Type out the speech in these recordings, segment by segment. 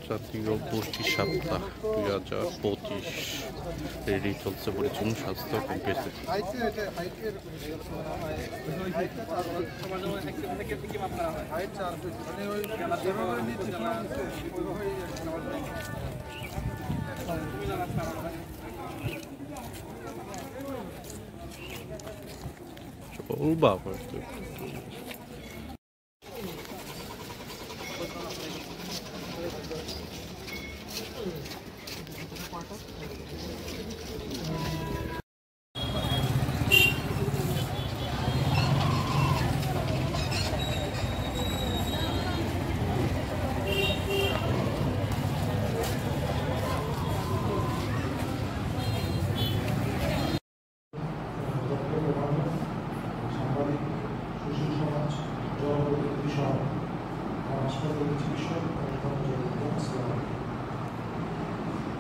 জাতীয় পুষ্টি সপ্তাহ 2025 রেডি চলছে পরিচ্ছন্ন স্বাস্থ্য ক্যাম্পেসে। বাবা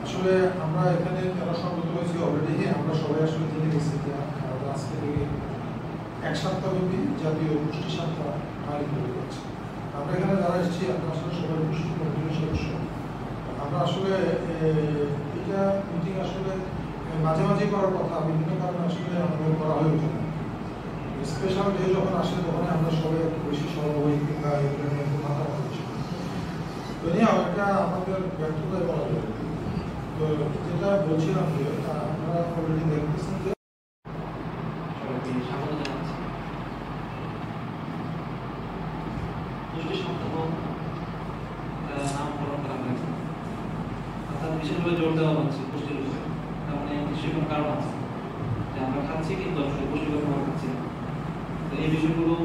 আসলে আমরা এখানে যারা সম্মত হয়েছি অলরেডি আমরা সবাই আসলে জেনে গেছি যে আজকে থেকে এক সপ্তাহব্যাপী জাতীয় পুষ্টি সপ্তাহ পালিত হচ্ছে। আমরা এখানে যারা এসেছি আমরা আসলে সবাই পুষ্টি কমিটির সদস্য। আমরা আসলে এটা মিটিং আসলে মাঝে মাঝে করার কথা, বিভিন্ন কারণে আসলে আমাদের করা হয়ে ওঠে না। স্পেশাল ডে যখন আসে তখন আমরা সবাই একটু বেশি সহভাগী বা এগুলোর মধ্যে মাথা মারছি। তো নিয়ে এটা আমাদের ব্যর্থতায় বলা যায়। তো যেটা বলছিলাম যে আমরা অলরেডি দেখতেছি যে সবাইকে স্বাগত জানাচ্ছি। পুষ্টি সপ্তাহ নামকরণ করা হয়েছে, অর্থাৎ বিশেষভাবে জোর দেওয়া হচ্ছে পুষ্টির উপরে। তার মানে নিশ্চয়ই কোনো কারণ আছে যে আমরা খাচ্ছি কিন্তু আসলে পুষ্টিকর খাবার খাচ্ছি না। তো এই বিষয়গুলো